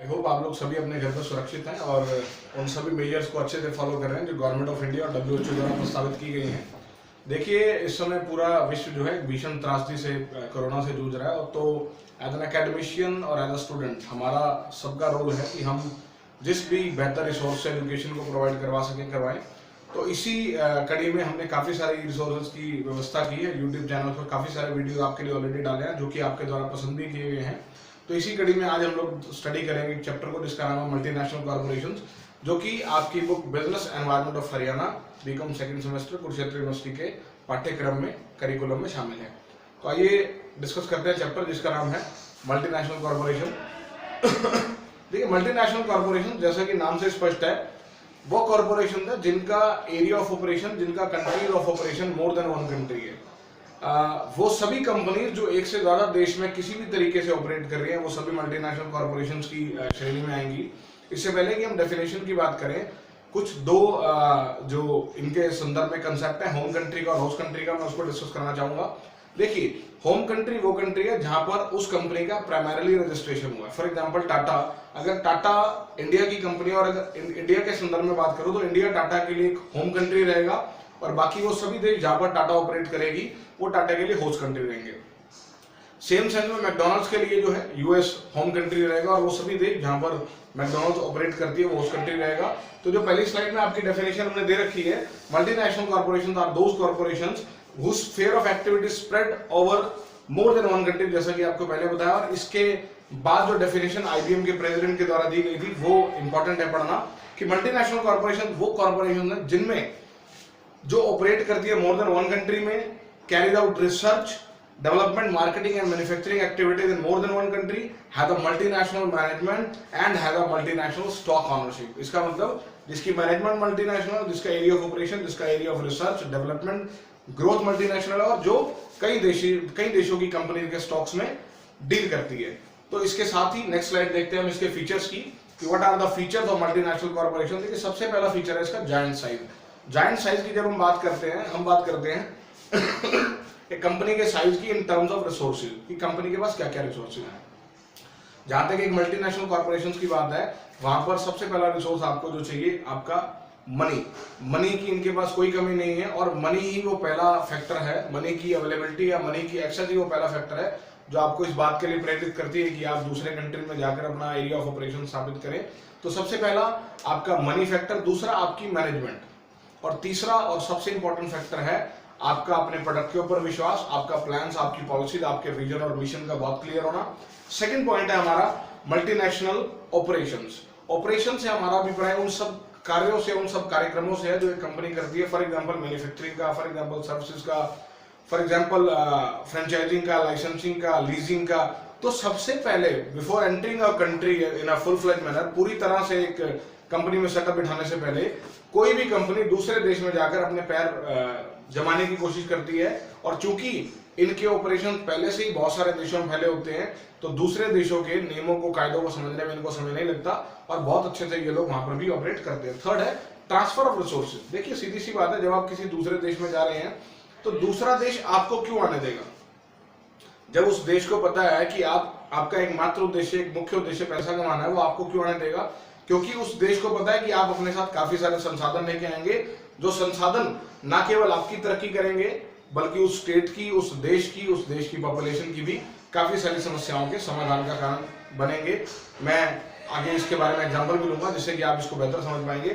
I hope आप लोग सभी अपने घर पर सुरक्षित हैं और उन सभी मेजर्स को अच्छे से फॉलो कर रहे हैं जो गवर्नमेंट ऑफ इंडिया और WHO द्वारा प्रस्तावित की गई हैं। देखिए, इस समय पूरा विश्व जो है भीषण त्रासदी से कोरोना से जूझ रहा है, और तो एज एन एकेडमिशियन और एज अ स्टूडेंट हमारा सबका रोल है कि हम जिस भी बेहतर रिसोर्स से एजुकेशन को प्रोवाइड करवा सकें करवाएं। तो इसी कड़ी में हमने काफ़ी सारी रिसोर्सेज की व्यवस्था की है। यूट्यूब चैनल पर काफ़ी सारे वीडियो आपके लिए ऑलरेडी डाले हैं जो कि आपके द्वारा पसंद भी किए गए हैं। तो इसी कड़ी में आज हम लोग स्टडी करेंगे एक चैप्टर को जिसका नाम है मल्टीनेशनल कॉर्पोरेशंस, जो कि आपकी book business environment of Haryana BCom second semester Kurukshetra university के पाठ्यक्रम में करिकुलम में शामिल है। तो आइए डिस्कस करते हैं चैप्टर जिसका नाम है मल्टीनेशनल कॉर्पोरेशन। देखिए, मल्टीनेशनल कॉर्पोरेशन जैसा कि नाम से स्पष्ट है, वो कॉर्पोरेशन है जिनका एरिया ऑफ ऑपरेशन, जिनका countries of operation more than one country है। वो सभी कंपनी जो एक से ज्यादा देश में किसी भी तरीके से ऑपरेट कर रही हैं, वो सभी मल्टीनेशनल कॉर्पोरेशंस की श्रेणी में आएंगी। इससे पहले कि हम डेफिनेशन की बात करें, कुछ दो जो इनके संदर्भ में कंसेप्ट है, होम कंट्री का और होस्ट कंट्री का, मैं उसको डिस्कस करना चाहूंगा। देखिए, होम कंट्री वो कंट्री है जहां पर उस कंपनी का प्राइमरीली रजिस्ट्रेशन हुआ है। फॉर एग्जांपल टाटा, अगर टाटा इंडिया की कंपनी और अगर इंडिया के संदर्भ में बात करूं तो इंडिया टाटा के लिए एक होम कंट्री रहेगा, और बाकी वो सभी देश जहां पर टाटा ऑपरेट करेगी वो टाटा के लिए होस्ट कंट्री रहेंगे। सेम सेंस में मैकडॉनल्ड्स के लिए जो है यूएस होम कंट्री रहेगा, और वो सभी देश जहां पर मैकडॉनल्ड्स ऑपरेट करती है वो होस्ट कंट्री रहेगा। तो जो पहली स्लाइड में आपकी डेफिनेशन हमने दे रखी है, multinational corporations are those corporations whose sphere of activity spread over more than one country, जैसा कि आपको पहले बताया। और इसके बाद जो डेफिनेशन IBM के प्रेसिडेंट के द्वारा दी गई थी वो इंपॉर्टेंट है पढ़ना, कि मल्टीनेशनल कॉर्पोरेशन वो कॉर्पोरेशन है जिनमें जो ऑपरेट करती है मोर देन वन कंट्री में, carried out research, development, marketing and manufacturing activities in more than one country, have a multinational management and have a multinational stock ownership. इसका मतलब जिसकी मैनेजमेंट मल्टीनेशनल, जिसका एरिया ऑफ ऑपरेशन, जिसका area of research, development, growth multinational, और जो कई देशों की कंपनी के स्टॉक्स में डील करती है। तो इसके साथ ही नेक्स्ट स्लाइड देखते हैं हम इसके फीचर्स की, कि what are the features of multinational corporation. देखिए, सबसे पहला फीचर है इसका जायंट साइज। जायंट साइज की जब हम बात करते हैं एक कंपनी के साइज की इन टर्म्स ऑफ रिसोर्सेज, कि कंपनी के पास क्या क्या रिसोर्सेज हैं। जहां तक एक मल्टीनेशनल कॉर्पोरेशंस की बात है, वहां पर सबसे पहला रिसोर्स आपको जो चाहिए, आपका मनी की इनके पास कोई कमी नहीं है, और मनी ही वो पहला फैक्टर है, मनी की अवेलेबिलिटी या मनी की एक्सेस ही वो पहला फैक्टर है जो आपको इस बात के लिए प्रेरित करती है कि आप दूसरे कंट्री में जाकर अपना एरिया ऑफ ऑपरेशन स्थापित करें। तो सबसे पहला आपका मनी फैक्टर, दूसरा आपकी मैनेजमेंट, और तीसरा और सबसे इंपॉर्टेंट फैक्टर है आपका अपने प्रोडक्ट के ऊपर विश्वास, आपका प्लान्स, आपकी पॉलिसीज, आपके विजन और मिशन का बहुत क्लियर होना। सेकेंड पॉइंट है हमारा मल्टीनेशनल ऑपरेशंस। ऑपरेशन से हमारा अभिप्राय उन सब कार्यों से, उन सब कार्यक्रमों से है जो एक कंपनी करती है। फॉर एग्जांपल मैन्युफैक्चरिंग का, फॉर एग्जांपल सर्विसेज का, फॉर एग्जांपल फ्रेंचाइजिंग का, लाइसेंसिंग का, लीजिंग का। तो सबसे पहले before entering a country in a full fledge manner, पूरी तरह से एक कंपनी में सेटअप बिठाने से पहले कोई भी कंपनी दूसरे देश में जाकर अपने पैर जमाने की कोशिश करती है, और चूंकि इनके ऑपरेशन पहले से ही बहुत सारे देशों में फैले होते हैं, तो दूसरे देशों के नियमों को, कायदों को समझने में इनको समय नहीं लगता, और बहुत अच्छे से ये लोग वहां पर भी ऑपरेट करते हैं। थर्ड है ट्रांसफर ऑफ रिसोर्सेज। देखिए, सीधी सी बात है, जब आप किसी दूसरे देश में जा रहे हैं तो दूसरा देश आपको क्यों आने देगा? जब उस देश को पता है कि आपका एक मात्र उद्देश्य, एक मुख्य उद्देश्य पैसा कमाना है, वो आपको क्यों आने देगा? क्योंकि उस देश को पता है कि आप अपने साथ काफी सारे संसाधन लेके आएंगे, जो संसाधन ना केवल आपकी तरक्की करेंगे बल्कि उस स्टेट की, उस देश की पॉपुलेशन की भी काफी सारी समस्याओं के समाधान का कारण बनेंगे। मैं आगे इसके बारे में एग्जांपल भी लूंगा जिससे कि आप इसको बेहतर समझ पाएंगे।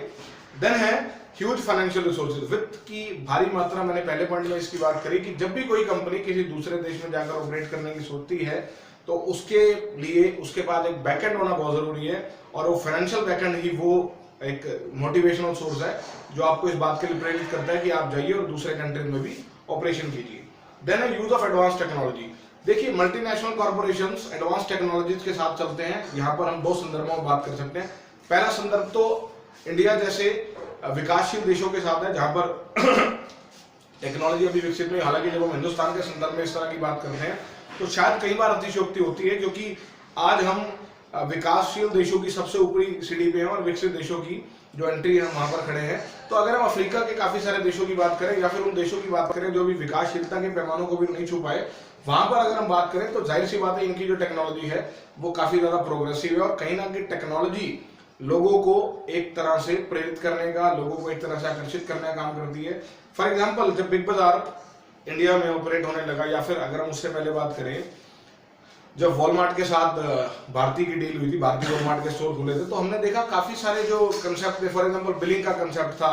देन है ह्यूज फाइनेंशियल रिसोर्सेज, वित्त की भारी मात्रा। मैंने पहले पॉइंट में इसकी बात करी कि जब भी कोई कंपनी किसी दूसरे देश में जाकर ऑपरेट करने की सोचती है तो उसके लिए उसके पास एक बैकएंड होना बहुत जरूरी है, और वो फाइनेंशियल बैकएंड ही वो एक मोटिवेशनल सोर्स है जो आपको इस बात के लिए प्रेरित करता है कि आप जाइए और दूसरे कंट्री में भी ऑपरेशन कीजिए। देन है यूज ऑफ एडवांस टेक्नोलॉजी। देखिए, मल्टीनेशनल कॉर्पोरेशंस एडवांस टेक्नोलॉजीज के साथ चलते हैं। यहाँ पर हम दो संदर्भों में बात कर सकते हैं। पहला संदर्भ तो इंडिया जैसे विकासशील देशों के साथ है जहां पर टेक्नोलॉजी अभी विकसित नहीं। हालांकि जब हम हिंदुस्तान के संदर्भ में इस तरह की बात करते हैं तो शायद कई बार अतिशयोक्ति होती है, क्योंकि आज हम विकासशील देशों की सबसे ऊपरी सीढ़ी पे हैं और विकसित देशों की जो एंट्री है वहां पर खड़े हैं। तो अगर हम अफ्रीका के काफी सारे देशों की बात करें या फिर उन देशों की बात करें जो भी विकासशीलता के पैमानों को भी नहीं छू पाए, वहां पर अगर हम बात करें तो जाहिर सी बात है इनकी जो टेक्नोलॉजी है वो काफी ज्यादा प्रोग्रेसिव है, और कहीं ना कहीं टेक्नोलॉजी लोगों को एक तरह से प्रेरित करने का, लोगों को एक तरह से आकर्षित करने का काम करती है। फॉर एग्जाम्पल जब बिग बाजार इंडिया में ऑपरेट होने लगा, या फिर अगर हम उससे पहले बात करें जब वॉलमार्ट के साथ भारती की डील हुई थी, भारती वॉलमार्ट के स्टोर खुले थे, तो हमने देखा काफी सारे जो कंसेप्ट थे, फॉर एग्जांपल बिलिंग का कंसेप्ट था,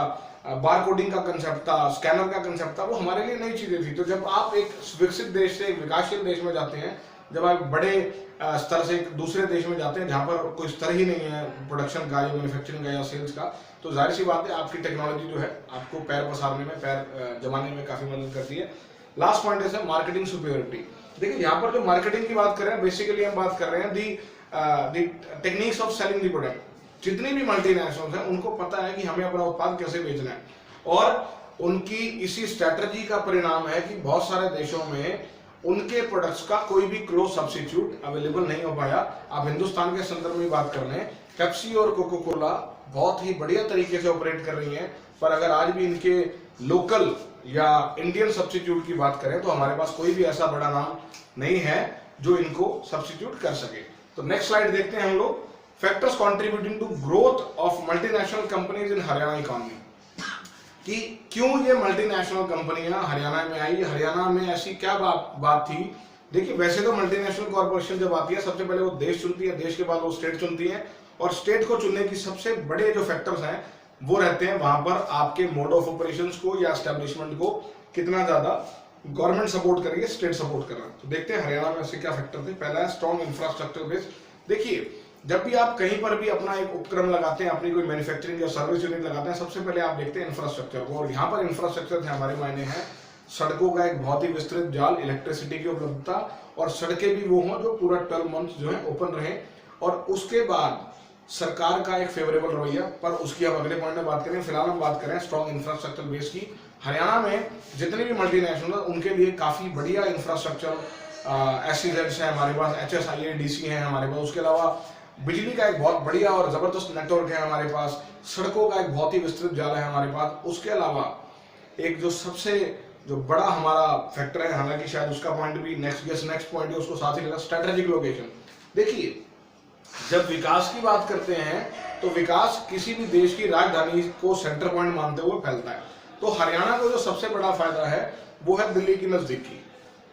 बार कोडिंग का कंसेप्ट था, स्कैनर का कंसेप्ट था, वो हमारे लिए नई चीजें थी। तो जब आप एक विकसित देश से एक विकासशील देश में जाते हैं, जब आप बड़े स्तर से एक दूसरे देश में जाते हैं जहां पर कोई स्तर ही नहीं है प्रोडक्शन का या मैन्युफैक्चरिंग का या सेल्स का, तो जाहिर सी बात है आपकी टेक्नोलॉजी जो है आपको पैर पसारने में, पैर जमाने में काफी मदद करती है। लास्ट पॉइंट है मार्केटिंग सुपीरियरिटी। देखिए यहाँ पर जो मार्केटिंग की बात कर रहे हैं, बेसिकली हम बात कर रहे हैं the techniques of selling the product. जितनी भी मल्टीनेशनल्स हैं उनको पता है कि हमें अपना उत्पाद कैसे बेचना है, और उनकी इसी स्ट्रेटजी का परिणाम है कि बहुत सारे देशों में उनके प्रोडक्ट्स का कोई भी क्लोज सब्स्टिट्यूट अवेलेबल नहीं हो पाया। आप हिंदुस्तान के संदर्भ में बात कर रहे हैं, पेप्सी और कोको कोला बहुत ही बढ़िया तरीके से ऑपरेट कर रही हैं, पर अगर आज भी इनके लोकल या इंडियन सब्स्टिट्यूट की बात करें तो हमारे पास कोई भी ऐसा बड़ा नाम नहीं है जो इनको सब्स्टिट्यूट कर सके। तो नेक्स्ट स्लाइड देखते हैं हम लोग, factors contributing to growth of multinational companies in Haryana economy, कि क्यों ये मल्टीनेशनल कंपनियां हरियाणा में आई, हरियाणा में ऐसी क्या बात थी। देखिए वैसे तो मल्टीनेशनल कॉर्पोरेशन जब आती है सबसे पहले वो देश चुनती है, देश के बाद वो स्टेट चुनती है, और स्टेट को चुनने की सबसे बड़े जो फैक्टर्स हैं वो रहते हैं वहां पर आपके मोड ऑफ ऑपरेशंस को या एस्टेब्लिशमेंट को कितना ज्यादा गवर्नमेंट सपोर्ट करेगी, स्टेट सपोर्ट कर रहा है। तो देखते हैं हरियाणा में ऐसे क्या फैक्टर थे। पहला है स्ट्रॉन्ग इंफ्रास्ट्रक्चर बेस। देखिए जब भी आप कहीं पर भी अपना एक उपक्रम लगाते हैं, अपनी कोई मैन्युफैक्चरिंग या सर्विस यूनिट लगाते हैं, सबसे पहले आप देखते हैं इंफ्रास्ट्रक्चर को, और यहाँ पर इंफ्रास्ट्रक्चर थे हमारे मायने हैं सड़कों का एक बहुत ही विस्तृत जाल, इलेक्ट्रिसिटी की उपलब्धता, और सड़कें भी वो हों जो पूरा 12 मंथ जो है ओपन रहे, और उसके बाद सरकार का एक फेवरेबल रवैया। पर उसकी अब अगले पॉइंट में बात करें, फिलहाल हम बात करें स्ट्रॉन्ग इंफ्रास्ट्रक्चर बेस की। हरियाणा में जितने भी मल्टीनेशनल उनके लिए काफी बढ़िया इंफ्रास्ट्रक्चर एसईजेड्स है हमारे पास, HSIADC है हमारे पास, उसके अलावा बिजली का एक बहुत बढ़िया और जबरदस्त नेटवर्क है हमारे पास, सड़कों का एक बहुत ही विस्तृत जाल है हमारे पास। उसके अलावा एक जो सबसे जो बड़ा हमारा फैक्टर है, हालांकि शायद उसका पॉइंट भी नेक्स्ट पॉइंट है, उसको साथ ही लेना, स्ट्रेटेजिक लोकेशन। देखिए जब विकास की बात करते हैं तो विकास किसी भी देश की राजधानी को सेंटर पॉइंट मानते हुए फैलता है। तो हरियाणा को जो सबसे बड़ा फायदा है वो है दिल्ली की नजदीकी,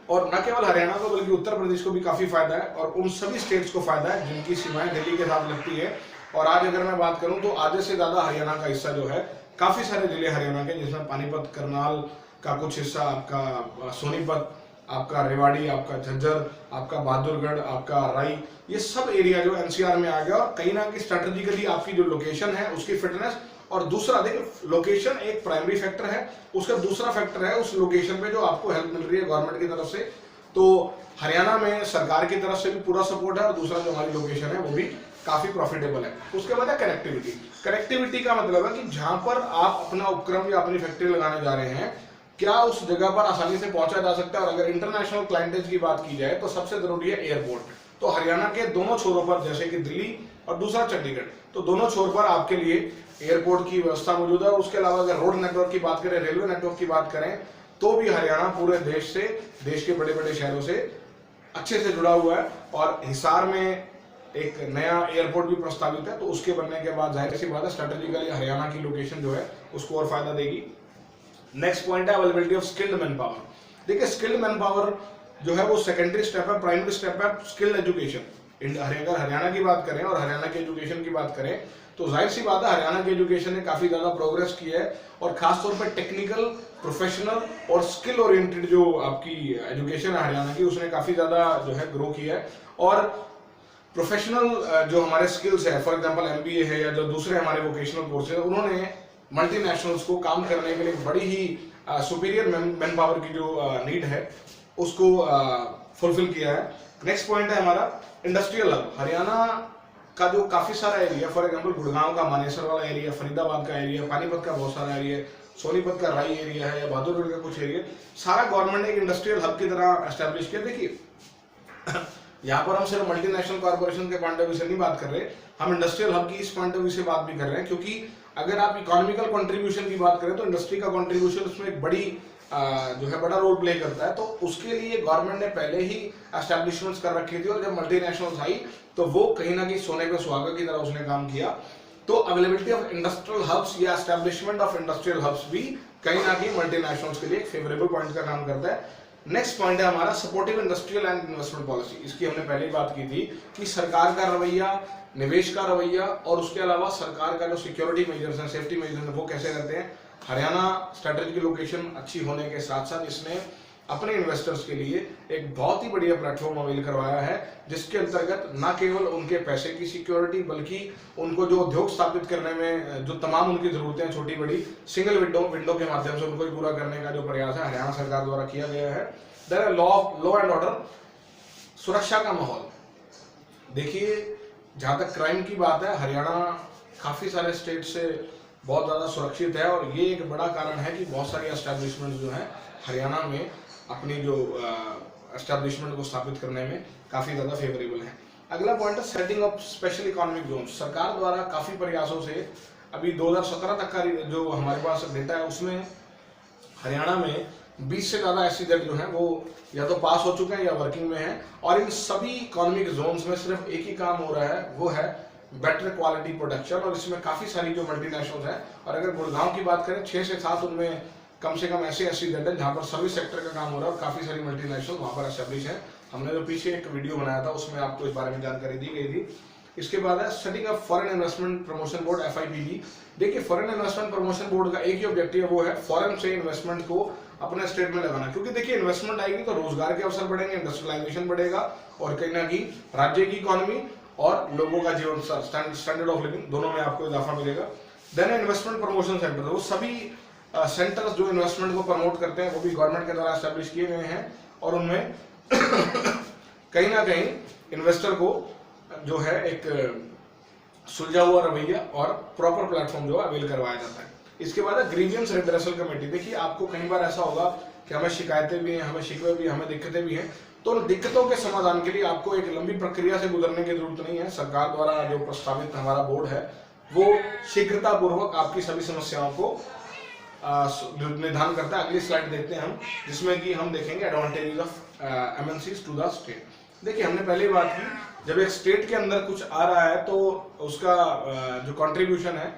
और न केवल हरियाणा को बल्कि उत्तर प्रदेश को भी काफी फायदा है, और उन सभी स्टेट्स को फायदा है जिनकी सीमाएं दिल्ली के साथ लगती है। और आज अगर मैं बात करूं तो आधे से ज्यादा हरियाणा का हिस्सा जो है, काफी सारे जिले हरियाणा के जिसमें पानीपत, करनाल का कुछ हिस्सा, आपका सोनीपत, आपका रेवाड़ी, आपका झज्जर, आपका बहादुरगढ़, आपका राई, ये सब एरिया जो NCR में आ गया। और कहीं ना कहीं स्ट्रेटेजिकली आपकी जो लोकेशन है उसकी फिटनेस, और दूसरा देखिए लोकेशन एक प्राइमरी फैक्टर है, उसका दूसरा फैक्टर है उस लोकेशन पे जो आपको हेल्प मिल रही है गवर्नमेंट की तरफ से। तो हरियाणा में सरकार की तरफ से भी पूरा सपोर्ट है, और दूसरा जो हमारी लोकेशन है वो भी काफी प्रॉफिटेबल है। उसके बाद है कनेक्टिविटी। कनेक्टिविटी का मतलब है कि जहां पर आप अपना उपक्रम या अपनी फैक्ट्री लगाने जा रहे हैं, क्या उस जगह पर आसानी से पहुंचा जा सकता है। और अगर इंटरनेशनल क्लाइंटेज की बात की जाए तो सबसे जरूरी है एयरपोर्ट। तो हरियाणा के दोनों छोरों पर, जैसे कि दिल्ली और दूसरा चंडीगढ़, तो दोनों छोर पर आपके लिए एयरपोर्ट की व्यवस्था मौजूद है। और उसके अलावा अगर रोड नेटवर्क की बात करें, रेलवे नेटवर्क की बात करें, तो भी हरियाणा पूरे देश से, देश के बड़े बड़े शहरों से अच्छे से जुड़ा हुआ है। और हिसार में एक नया एयरपोर्ट भी प्रस्तावित है, तो उसके बनने के बाद जाहिर सी बात है स्ट्रेटेजिकली हरियाणा की लोकेशन जो है उसको और फायदा देगी। नेक्स्ट पॉइंट है availability of skilled man power. देखिए स्किल्ड मैन पावर जो है वो सेकेंडरी स्टेप है, प्राइमरी स्टेप है स्किल्ड एजुकेशन। अगर हरियाणा की बात करें और हरियाणा के एजुकेशन की बात करें तो जाहिर सी बात है हरियाणा की एजुकेशन ने काफी ज्यादा प्रोग्रेस की है, और खासतौर पर टेक्निकल, प्रोफेशनल और स्किल ओरिएंटेड जो आपकी एजुकेशन है हरियाणा की, उसने काफी ज्यादा जो है ग्रो की है। और प्रोफेशनल जो हमारे स्किल्स है, फॉर एग्जांपल MBA है या जो दूसरे हमारे वोकेशनल कोर्सेज है, उन्होंने मल्टीनेशनल्स को काम करने के लिए बड़ी ही सुपीरियर मैन पावर की जो नीड है उसको फुलफिल किया है। नेक्स्ट पॉइंट है हमारा इंडस्ट्रियल हब। हरियाणा का जो काफी सारा एरिया, फॉर एग्जांपल गुड़गांव का मानेसर वाला एरिया, फरीदाबाद का एरिया, पानीपत का बहुत सारा एरिया, सोनीपत का राई एरिया है या बहादुरगढ़ का कुछ एरिया, सारा गवर्नमेंट ने एक इंडस्ट्रियल हब की तरह एस्टेब्लिश किया। देखिए यहाँ पर हम सिर्फ मल्टीनेशनल कॉर्पोरेशन के पॉइंट ऑफ व्यू से नहीं बात कर रहे, हम इंडस्ट्रियल हब की इस पॉइंट ऑफ व्यू से बात भी कर रहे हैं, क्योंकि अगर आप इकोनॉमिकल कंट्रीब्यूशन की बात करें तो इंडस्ट्री का कंट्रीब्यूशन उसमें एक बड़ी जो है बड़ा रोल प्ले करता है। तो उसके लिए गवर्नमेंट ने पहले ही एस्टैब्लिशमेंट्स कर रखी थी, और जब मल्टीनेशनल्स आई तो वो कहीं ना कहीं सोने पे सुहागा की तरह उसने काम किया। तो अवेलेबिलिटी ऑफ इंडस्ट्रियल हब्स या एस्टैब्लिशमेंट ऑफ इंडस्ट्रियल हब्स भी कहीं ना कहीं मल्टीनेशनल्स के लिए एक फेवरेबल पॉइंट का काम करता है। नेक्स्ट पॉइंट है हमारा supportive industrial and investment policy. इसकी हमने पहले ही बात की थी कि सरकार का रवैया, निवेश का रवैया, और उसके अलावा सरकार का जो सिक्योरिटी मेजर्स हैं, सेफ्टी मेजर्स हैं, वो कैसे रहते हैं। हरियाणा स्ट्रेटेजिक लोकेशन अच्छी होने के साथ साथ इसने अपने इन्वेस्टर्स के लिए एक बहुत ही बढ़िया प्लेटफॉर्म अवेल करवाया है, जिसके अंतर्गत न केवल उनके पैसे की सिक्योरिटी बल्कि उनको जो उद्योग स्थापित करने में जो तमाम उनकी जरूरतें हैं छोटी बड़ी, सिंगल विंडो के माध्यम से उनको पूरा करने का जो प्रयास है हरियाणा सरकार द्वारा किया गया है। देयर लॉ एंड ऑर्डर, सुरक्षा का माहौल। देखिए, जहां तक क्राइम की बात है, हरियाणा काफी सारे स्टेट से बहुत ज्यादा सुरक्षित है, और ये एक बड़ा कारण है कि बहुत सारी एस्टैब्लिशमेंट जो है हरियाणा में अपनी जो एस्टैब्लिशमेंट को स्थापित करने में काफी ज्यादा फेवरेबल है। अगला पॉइंट है setting up special economic zone. सरकार द्वारा काफी प्रयासों से अभी 2017 तक का जो हमारे पास डेटा है उसमें हरियाणा में 20 से ज्यादा SEZ जो है वो या तो पास हो चुके हैं या वर्किंग में हैं, और इन सभी इकोनॉमिक जोन्स में सिर्फ एक ही काम हो रहा है, वो है बेटर क्वालिटी प्रोडक्शन। और इसमें काफी सारी जो मल्टीनेशनल्स हैं, और अगर गुड़गांव की बात करें 6 से 7 उनमें कम से कम ऐसे SEZ है जहां पर सर्विस सेक्टर का काम हो रहा है, और काफी सारी मल्टीनेशनल वहां पर एस्टेब्लिश है। हमने जो पीछे एक वीडियो बनाया था उसमें आपको इस बारे में जानकारी दी गई थी। इसके बाद है setting up foreign investment promotion board FIPB। देखिए, फॉरेन इन्वेस्टमेंट प्रमोशन बोर्ड का एक ही ऑब्जेक्टिव है, वो है फॉरेन से इन्वेस्टमेंट को अपने स्टेट में लगाना। क्योंकि देखिए, इन्वेस्टमेंट आएगी तो रोजगार के अवसर बढ़ेंगे, इंडस्ट्रियलाइजेशन बढ़ेगा, और कहीं ना कहीं राज्य की इकोनॉमी और लोगों का जीवन स्टैंडर्ड ऑफ लिविंग दोनों में आपको इजाफा मिलेगा। देन इन्वेस्टमेंट प्रमोशन सेंटर, वो सभी सेंटर्स जो इन्वेस्टमेंट को प्रमोट करते हैं वो भी गवर्नमेंट के द्वारा एस्टेब्लिश किए गए हैं, और उनमें कहीं ना कहीं इन्वेस्टर को जो है एक सुलझा हुआ रवैया और प्रॉपर प्लेटफॉर्म जो अवेल करवाया जाता है। इसके बाद है ग्रीवियंस रिड्रेसल कमेटी। देखिए, आपको कई बार ऐसा होगा कि हमें शिकायतें भी हैं, हमें शिकवे भी, हमें दिक्कतें भी हैं, तो उन दिक्कतों के समाधान के लिए आपको एक लंबी प्रक्रिया से गुजरने की जरूरत नहीं है। सरकार द्वारा जो प्रस्तावित हमारा बोर्ड है वो शीघ्रता पूर्वक आपकी सभी समस्याओं को निर्धारण करता है। अगली स्लाइड देखते हैं हम, जिसमें कि हम देखेंगे advantages of MNCs to the state. देखिए, हमने पहले ही बात की, जब एक स्टेट के अंदर कुछ आ रहा है तो उसका जो कंट्रीब्यूशन है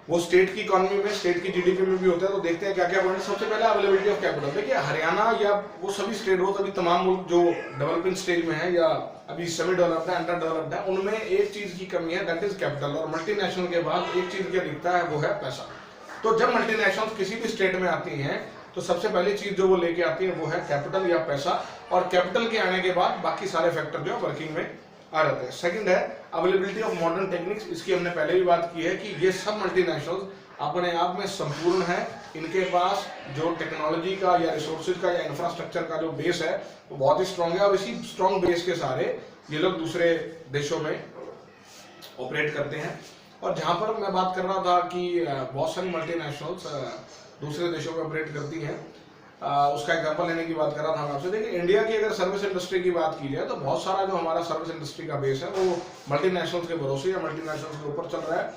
वो स्टेट की इकोनॉमी में, स्टेट की GDP में भी होता है। तो देखते हैं क्या क्या पॉइंट। सबसे पहले अवेलेबिलिटी ऑफ कैपिटल। देखिए, हरियाणा या वो सभी स्टेट हो, तभी तमाम मुल्क जो डेवलपिंग स्टेज में है या अभी सेमी डेवलप्ड है, अंडर डेवलप्ड है, उनमें एक चीज की कमी है, दैट इज कैपिटल। और मल्टीनेशनल के बाद एक चीज क्या दिखता है, वो है पैसा। तो जब मल्टीनेशनल किसी भी स्टेट में आती हैं तो सबसे पहली चीज जो वो लेके आती है वो है कैपिटल या पैसा, और कैपिटल के आने के बाद बाकी सारे फैक्टर जो वर्किंग में आ जाते हैं। सेकंड है अवेलेबिलिटी ऑफ मॉडर्न टेक्निक्स। इसकी हमने पहले भी बात की है कि ये सब मल्टीनेशनल्स अपने आप में संपूर्ण है, इनके पास जो टेक्नोलॉजी का या रिसोर्सेज का या इंफ्रास्ट्रक्चर का जो बेस है वो बहुत ही स्ट्रांग है, और इसी स्ट्रांग बेस के सहारे ये लोग दूसरे देशों में ऑपरेट करते हैं। और जहां पर मैं बात कर रहा था कि बहुत सारी मल्टीनेशनल्स दूसरे देशों में ऑपरेट करती हैं, उसका एग्जांपल लेने की बात कर रहा था मैं आपसे। देखिए, इंडिया की अगर सर्विस इंडस्ट्री की बात की जाए तो बहुत सारा जो हमारा सर्विस इंडस्ट्री का बेस है वो मल्टीनेशनल्स के भरोसे या मल्टीनेशनल्स के ऊपर चल रहा है।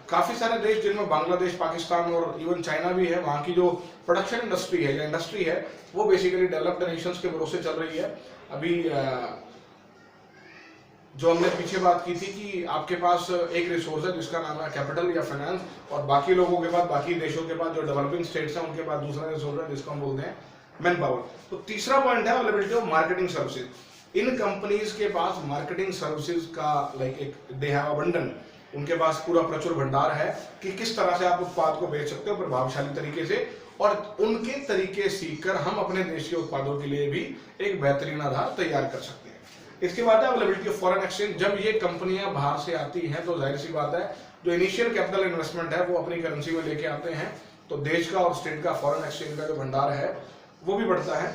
काफी सारे देश जिनमें बांग्लादेश, पाकिस्तान और इवन चाइना भी है, वहाँ की जो प्रोडक्शन इंडस्ट्री है या इंडस्ट्री है वो बेसिकली डेवलप्ड नेशंस के भरोसे चल रही है। अभी जो हमने पीछे बात की थी कि आपके पास एक रिसोर्स है जिसका नाम है कैपिटल या फाइनेंस, और बाकी लोगों के पास, बाकी देशों के पास जो डेवलपिंग स्टेट्स हैं उनके पास दूसरा रिसोर्स है जिसको हम बोलते हैं मैन पावर। तो तीसरा पॉइंट है availability of marketing services. In companies के पास मार्केटिंग सर्विसेज का एक दे हैव अबंडेंट, उनके पास पूरा प्रचुर भंडार है कि किस तरह से आप उत्पाद को बेच सकते हो प्रभावशाली तरीके से, और उनके तरीके सीखकर हम अपने देश के उत्पादों के लिए भी एक बेहतरीन आधार तैयार कर सकते हैं। इसके बाद है अवेलेबिलिटी ऑफ फॉरेन एक्सचेंज। जब ये कंपनियां बाहर से आती हैं तो जाहिर सी बात है जो इनिशियल कैपिटल इन्वेस्टमेंट है वो अपनी करेंसी में लेके आते हैं, तो देश का और स्टेट का फॉरेन एक्सचेंज का जो भंडार है वो भी बढ़ता है।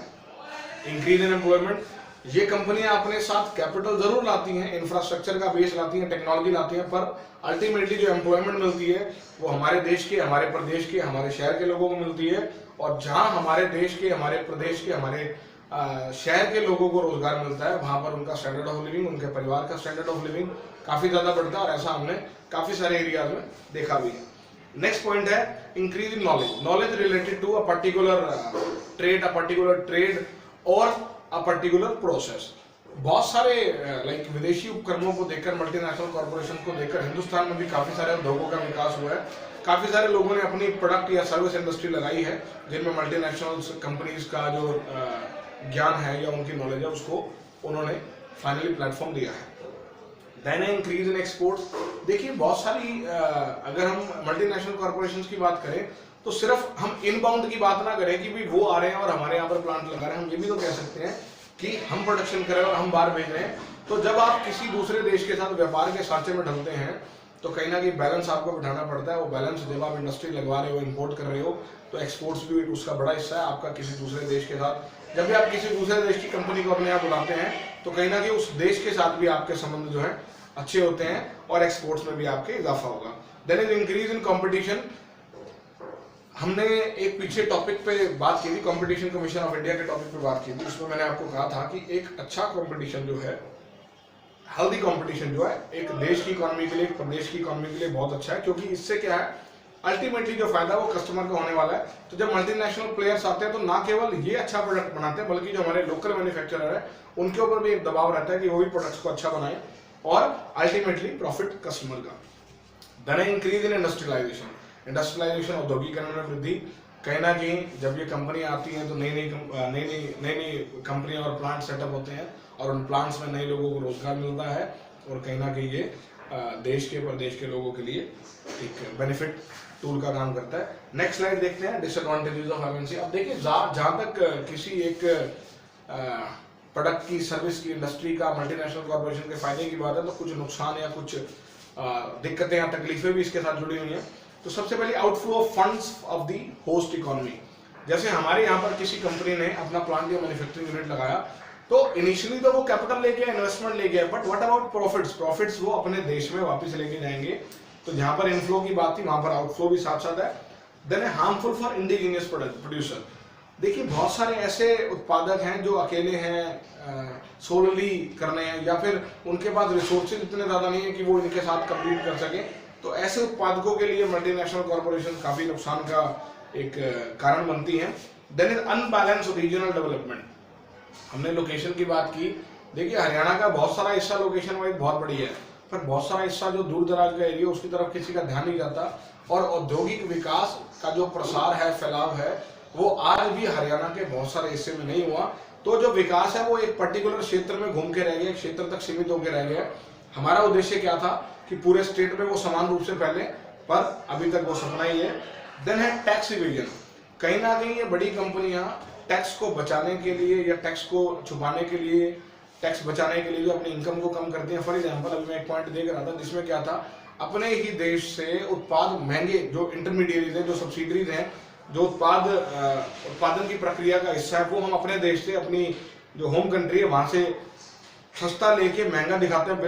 इंक्रीज इन एम्प्लॉयमेंट, ये कंपनियां अपने साथ कैपिटल जरूर लाती हैं, इंफ्रास्ट्रक्चर का बेस लाती हैं, टेक्नोलॉजी लाती हैं, पर अल्टीमेटली जो एम्प्लॉयमेंट मिलती है वो हमारे देश के, हमारे प्रदेश के, हमारे शहर के लोगों को मिलती है। और जहां हमारे देश के, हमारे प्रदेश के, हमारे शहर के लोगों को रोजगार मिलता है वहां पर उनका स्टैंडर्ड ऑफ लिविंग, उनके परिवार का स्टैंडर्ड ऑफ लिविंग काफी ज्यादा बढ़ता है, और ऐसा हमने काफी सारे एरियाज में देखा भी है। नेक्स्ट पॉइंट है increase in knowledge, knowledge related to a particular trade और अ पर्टिकुलर प्रोसेस। बहुत सारे लाइक विदेशी उपकरणों को देखकर, मल्टीनेशनल कॉर्पोरेशन को देखकर हिंदुस्तान में भी काफी सारे उद्योगों का विकास हुआ है। काफी सारे लोगों ने अपनी प्रोडक्ट या सर्विस इंडस्ट्री लगाई है जिनमें मल्टीनेशनल कंपनीज का जो ज्ञान है या उनकी नॉलेज है उसको उन्होंने फाइनली प्लेटफॉर्म दिया है। Then increase in exports. देखिए बहुत सारी अगर हम मल्टीनेशनल कॉर्पोरेशंस की बात करें तो सिर्फ हम इनबाउंड की बात ना करें कि भी वो आ रहे हैं और हमारे यहाँ पर प्लांट लगा रहे हैं, हम ये भी तो कह सकते हैं कि हम प्रोडक्शन कर रहे हैं और हम बाहर भेज रहे हैं। तो जब आप किसी दूसरे देश के साथ व्यापार के सांचे में ढलते हैं तो कहीं ना कहीं बैलेंस आपको बिठाना पड़ता है। वो बैलेंस जब आप इंडस्ट्री लगवा रहे हो, इंपोर्ट कर रहे हो, तो एक्सपोर्ट्स भी उसका बड़ा हिस्सा है आपका किसी दूसरे देश के साथ। जब भी आप किसी दूसरे देश की कंपनी को अपने यहाँ बुलाते हैं तो कहीं ना कहीं उस देश के साथ भी आपके संबंध जो है अच्छे होते हैं और एक्सपोर्ट्स में भी आपके इजाफा होगा। Then is increase in competition. हमने एक पीछे टॉपिक पे बात की थी, कंपटीशन कमीशन ऑफ इंडिया के टॉपिक पे बात की थी, उसमें मैंने आपको कहा था कि एक अच्छा कंपटीशन जो है, हेल्दी कंपटीशन जो है, एक देश की इकोनॉमी के लिए, एक प्रदेश की इकोनॉमी के लिए बहुत अच्छा है, क्योंकि इससे क्या है अल्टीमेटली जो फायदा वो कस्टमर को होने वाला है। तो जब मल्टीनेशनल प्लेयर्स आते हैं तो ना केवल ये अच्छा प्रोडक्ट बनाते हैं बल्कि जो हमारे लोकल मैन्युफैक्चरर है उनके ऊपर भी एक दबाव रहता है कि वो भी प्रोडक्ट्स को अच्छा बनाए और अल्टीमेटली प्रॉफिट कस्टमर का। Then increase in industrialisation. Industrialisation औद्योगिकरण में वृद्धि। कहीं ना कहीं जब ये कंपनी आती हैं तो नई नई कंपनियां और प्लांट सेटअप होते हैं और उन प्लांट्स में नए लोगों को रोजगार मिलता है और कहीं ना कहीं ये देश के प्रदेश के लोगों के लिए एक बेनिफिट टूल का काम करता है। नेक्स्ट स्लाइड देखते हैं, डिसएडवांटेजेस ऑफ एमएनसी। अब देखिए जहां तक किसी एक प्रोडक्ट की, सर्विस की, इंडस्ट्री का, मल्टीनेशनल कॉर्पोरेशन के फायदे की बात है तो कुछ नुकसान या कुछ दिक्कतें या तकलीफें भी इसके साथ जुड़ी हुई हैं। तो सबसे पहले outflow of funds of the host economy. जैसे हमारे यहाँ पर किसी कंपनी ने अपना प्लांट या मैन्युफैक्चरिंग यूनिट लगाया तो इनिशियली तो वो कैपिटल लेके आया, इन्वेस्टमेंट लेके आया, but what about profits? Profits वो अपने देश में वापस लेके जाएंगे। तो जहां पर इनफ्लो की बात थी वहां पर आउटफ्लो भी साथ साथ है। Then harmful for indigenous producer. देखिए बहुत सारे ऐसे उत्पादक हैं जो अकेले हैं, सोलली करने हैं, या फिर उनके पास रिसोर्सेज इतने ज्यादा नहीं है कि वो इनके साथ कम्पीट कर सके। तो ऐसे उत्पादकों के लिए मल्टीनेशनल कॉर्पोरेशन काफी नुकसान का एक कारण बनती है। Then is unbalance regional development. हमने लोकेशन की बात की। देखिए हरियाणा का बहुत सारा हिस्सा लोकेशन वाइज बहुत बढ़िया है, पर बहुत सारा हिस्सा जो दूर दराज का एरिया उसकी तरफ किसी का ध्यान नहीं जाता और औद्योगिक विकास का जो प्रसार है, फैलाव है, वो आज भी हरियाणा के बहुत सारे हिस्से में नहीं हुआ। तो जो विकास है वो एक पर्टिकुलर क्षेत्र में घूम के रह गया, एक क्षेत्र तक सीमित होकर रह गया। हमारा उद्देश्य क्या था कि पूरे स्टेट में वो समान रूप से फैले, पर अभी तक वो सपना ही है। देन है टैक्स इवेजन। कहीं ना कहीं ये बड़ी कंपनियां टैक्स को बचाने के लिए या टैक्स को छुपाने के लिए, टैक्स बचाने के लिए जो अपनी इनकम को कम करती हैं। फॉर एग्जांपल अभी मैं एक पॉइंट देख रहा था जिसमें क्या था, अपने ही देश से उत्पाद महंगे, जो इंटरमीडिएट हैं, जो सब्सिडरीज हैं, जो उत्पादन की प्रक्रिया का हिस्सा है, वो हम अपने देश से, अपनी जो होम कंट्री है वहां से सस्ता लेके महंगा दिखाते हैं,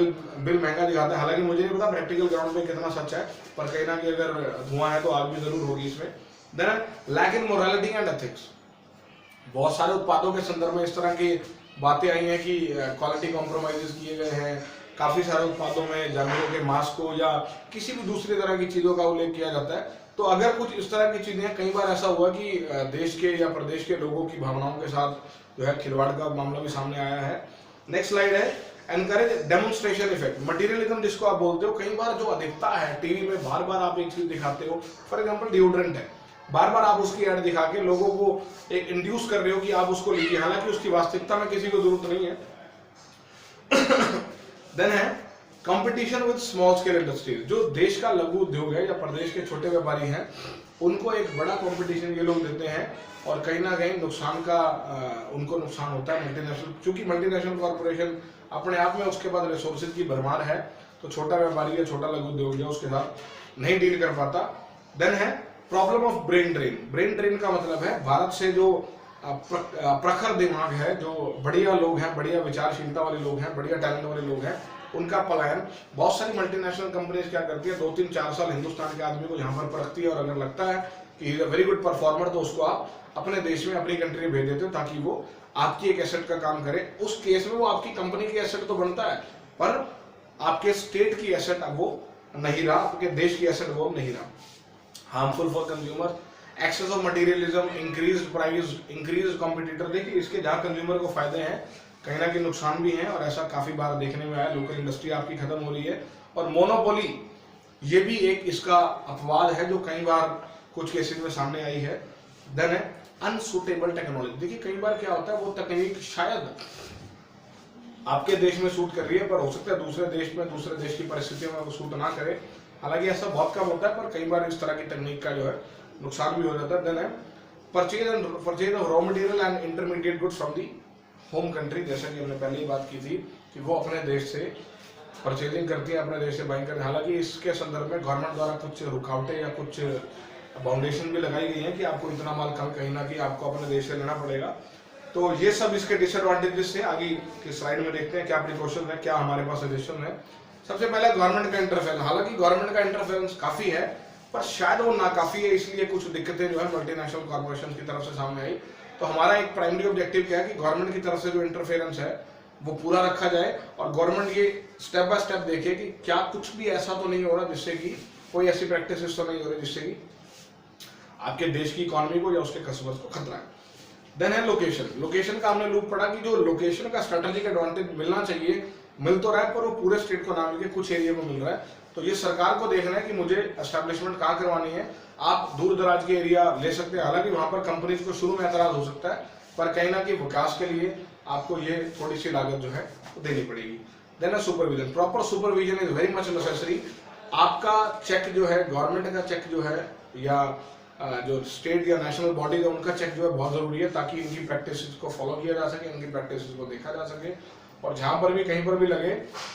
बिल महंगा दिखाते हैं। हालांकि मुझे नहीं पता प्रैक्टिकल ग्राउंड पे कितना सच है, पर कहीं ना कहीं अगर धुआं है तो आग भी जरूर होगी इसमें। Then lack in morality and ethics. बहुत सारे उत्पादों के संदर्भ में इस तरह की बातें आई हैं कि क्वालिटी कॉम्प्रोमाइजेस किए गए हैं। काफी सारे उत्पादों में जानवरों के मांस को या किसी भी दूसरी तरह की चीजों का उल्लेख किया जाता है। तो अगर कुछ इस तरह की चीजें, कई बार ऐसा हुआ कि देश के या प्रदेश के लोगों की भावनाओं के साथ जो है खिलवाड़ का मामला भी सामने आया है। नेक्स्ट स्लाइड है एनकरेज डेमोन्स्ट्रेशन इफेक्ट। मटेरियलिज्म जिसको आप बोलते हो, कई बार जो अधिकता है, टीवी में बार बार आप एक चीज दिखाते हो, फॉर एग्जाम्पल डिओड्रेंट है, बार बार आप उसकी ऐड दिखा के लोगों को एक इंड्यूस कर रहे हो कि आप उसको लीजिए, हालांकि उसकी वास्तविकता में किसी को जरूरत नहीं है। देन है competition with small scale industries. जो देश का लघु उद्योग है या प्रदेश के छोटे व्यापारी हैं, उनको एक बड़ा कंपटीशन ये लोग देते हैं और कहीं ना कहीं नुकसान का उनको नुकसान होता है। मल्टीनेशनल, चूंकि मल्टीनेशनल कॉर्पोरेशन अपने आप में उसके पास रिसोर्सेज की भरमार है, तो छोटा व्यापारी या छोटा लघु उद्योग है उसके साथ नहीं डील कर पाता। देन है problem of brain drain. Brain drain का मतलब है भारत से जो प्रखर दिमाग है, जो बढ़िया लोग हैं, बढ़िया विचारशीलता वाले लोग हैं, बढ़िया टैलेंट वाले लोग हैं, उनका पलायन। बहुत सारी मल्टीनेशनल कंपनीज क्या करती है, 2-3-4 साल हिंदुस्तान के आदमी को यहाँ पर परखती है और अगर लगता है कि he is a very good performer तो उसको आप अपने देश में, अपनी कंट्री में भेज देते हो ताकि वो आपकी एक एसेट का काम करे। उस केस में वो आपकी कंपनी की एसेट तो बनता है, पर आपके स्टेट की एसेट अब वो नहीं रहा, आपके देश की एसेट वो नहीं रहा। Harmful for consumer, excess of materialism, increase price, increase competitor. देखिए इसके जहाँ कंज्यूमर को फायदे हैं कहीं ना कहीं नुकसान भी हैं, और ऐसा काफी बार देखने में आया। लोकल इंडस्ट्री आपकी खत्म हो रही है, और मोनोपोली ये भी एक इसका अपवाद है जो कई बार कुछ केसेस में सामने आई है। देन है अनसूटेबल टेक्नोलॉजी। देखिए कई बार क्या होता है, वो तकनीक शायद आपके देश में सूट कर रही है, पर हो सकता है दूसरे देश में, दूसरे देश की परिस्थितियों में वो सूट ना करे। हालांकि ऐसा बहुत कम होता है, पर कई बार इस तरह की तकनीक का जो है नुकसान भी हो जाता है। देन है purchase of raw material and intermediate goods from the home country. जैसा कि हमने पहले ही बात की थी कि वो अपने देश से परचेजिंग करती है, अपने देश से बाइंग करती है। हालांकि इसके संदर्भ में गवर्नमेंट द्वारा कुछ रुकावटें या कुछ बाउंडेशन भी लगाई गई है कि आपको इतना माल कहीं ना कहीं आपको अपने देश से लेना पड़ेगा। तो ये सब इसके डिसएडवांटेजेस हैं। आगे की स्लाइड में देखते हैं क्या प्रिकॉशन है, क्या हमारे पास सजेशन है। सबसे पहले गवर्नमेंट का इंटरफेरेंस। हालांकि गवर्नमेंट का इंटरफेरेंस काफी है, पर शायद वो नाकाफी है, इसलिए कुछ दिक्कतें जो है मल्टीनेशनल कॉर्पोरेशन की तरफ से सामने आई। तो हमारा एक प्राइमरी ऑब्जेक्टिव क्या है कि गवर्नमेंट की तरफ से जो इंटरफेरेंस है वो पूरा रखा जाए, और गवर्नमेंट ये स्टेप बाय स्टेप देखे कि क्या कुछ भी ऐसा तो नहीं हो रहा जिससे कि कोई ऐसी प्रैक्टिसेस तो नहीं हो रही जिससे कि आपके देश की इकोनॉमी को या उसके कस्टमर्स को खतरा है। देन है लोकेशन। लोकेशन का हमने लूप पढ़ा कि जो लोकेशन का स्ट्रेटेजिक एडवांटेज मिलना चाहिए मिल तो रहा है, पर वो पूरे स्टेट को ना मिलकर कुछ एरिया में मिल रहा है। तो ये सरकार को देखना है कि मुझे एस्टैब्लिशमेंट कहाँ करवानी है। आप दूर दराज के एरिया ले सकते हैं, हालांकि वहां पर कंपनीज को शुरू में एतराज हो सकता है, पर कहीं ना कहीं विकास के लिए आपको ये थोड़ी सी लागत जो है वो देनी पड़ेगी। Then supervision. Proper supervision is very much necessary. आपका चेक जो है, गवर्नमेंट का चेक जो है, या जो स्टेट या नेशनल बॉडी है उनका चेक जो है बहुत जरूरी है, ताकि इनकी प्रैक्टिस को फॉलो किया जा सके, इनकी प्रैक्टिस को देखा जा सके, और जहां पर भी कहीं पर भी लगे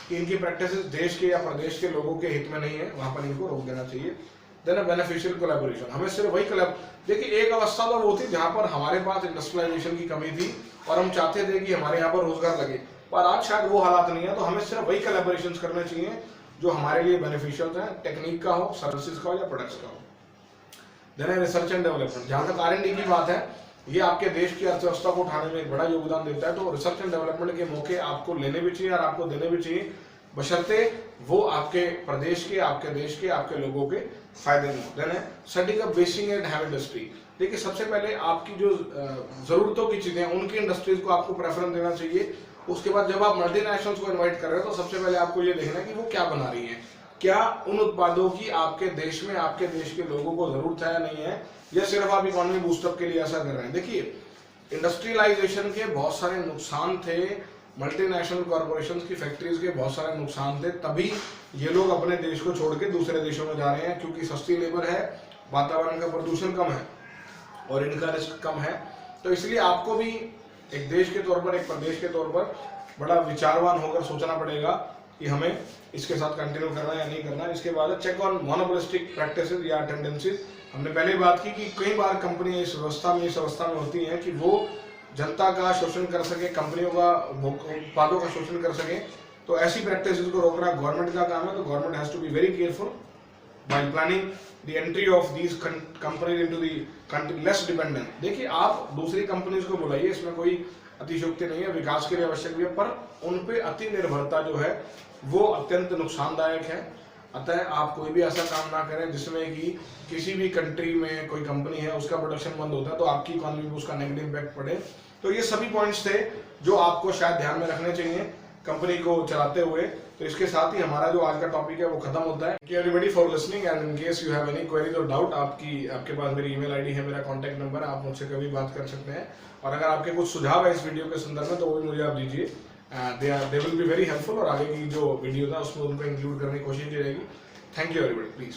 कि इनकी प्रैक्टिस देश के या प्रदेश के लोगों के हित में नहीं है, वहां पर इनको रोक देना चाहिए। Then beneficial collaboration. हमें सिर्फ वही देखिए एक अवस्था तो वो थी जहां पर हमारे पास इंडस्ट्रियलाइजेशन की कमी थी और हम चाहते थे कि हमारे यहाँ पर रोजगार लगे, पर आज शायद वो हालात नहीं है। तो हमें सिर्फ वही कोलैबोरेशन करने चाहिए जो हमारे लिए बेनिफिशियल है, टेक्निक का हो, सर्विसेज का हो या प्रोडक्ट्स का हो। Then research and development. जहां तक R&D की बात है, ये आपके देश की अर्थव्यवस्था को उठाने में एक बड़ा योगदान देता है। तो रिसर्च एंड डेवलपमेंट के मौके आपको लेने भी चाहिए और आपको देने भी चाहिए, बशर्ते वो आपके प्रदेश के, आपके देश के, आपके लोगों के फायदे में हो। देन है setting up basin and have industry. देखिए सबसे पहले आपकी जो जरूरतों की चीजें हैं उनकी इंडस्ट्रीज को आपको प्रेफरेंस देना चाहिए। उसके बाद जब आप मल्टीनेशनल्स को इन्वाइट कर रहे हो तो सबसे पहले आपको ये देखना है कि वो क्या बना रही है, क्या उन उत्पादों की आपके देश में, आपके देश के लोगों को जरूरत है या नहीं है, या सिर्फ आप इकोनॉमी बूस्टअप के लिए ऐसा कर रहे हैं। देखिए इंडस्ट्रियलाइजेशन के बहुत सारे नुकसान थे, मल्टीनेशनल कॉर्पोरेशंस की फैक्ट्रीज के बहुत सारे नुकसान थे, तभी ये लोग अपने देश को छोड़ के दूसरे देशों में जा रहे हैं, क्योंकि सस्ती लेबर है, वातावरण का प्रदूषण कम है और इनका रिस्क कम है। तो इसलिए आपको भी एक देश के तौर पर, एक प्रदेश के तौर पर बड़ा विचारवान होकर सोचना पड़ेगा कि हमें इसके साथ कंटिन्यू करना है या नहीं करना। इसके बाद चेक ऑन मोनोपोलिस्टिक प्रैक्टिसेस या टेंडेंसीज। हमने पहले बात की कि कई बार कंपनियां इस अवस्था में होती हैं कि वो जनता का शोषण कर सके, कंपनियों का उत्पादों का शोषण कर सके। तो ऐसी प्रैक्टिसेस को रोकना गवर्नमेंट का काम है। तो government has to be very careful while planning the entry of these companies into the country less dependent। देखिए आप दूसरी कंपनीज को बुलाइए, इसमें कोई अतिशयोक्ति नहीं है, विकास के लिए आवश्यक भी है, पर उन पे अति निर्भरता जो है वो अत्यंत नुकसानदायक है। अतः आप कोई भी ऐसा काम ना करें जिसमें कि किसी भी कंट्री में कोई कंपनी है उसका प्रोडक्शन बंद होता है तो आपकी इकोनॉमी पर उसका नेगेटिव इम्पैक्ट पड़े। तो ये सभी पॉइंट्स थे जो आपको शायद ध्यान में रखने चाहिए कंपनी को चलाते हुए। तो इसके साथ ही हमारा जो आज का टॉपिक है वो खत्म होता है। Thank you everybody for listening and in case you have any queries और डाउट, आपके पास मेरी ईमेल आईडी है, मेरा कांटेक्ट नंबर है, आप मुझसे कभी बात कर सकते हैं। और अगर आपके कुछ सुझाव है इस वीडियो के संदर्भ में तो वो भी मुझे आप दीजिए, they will be very helpful, और आगे की जो वीडियो था उसमें उनको इंक्लूड करने की कोशिश की जाएगी। Thank you everybody, please.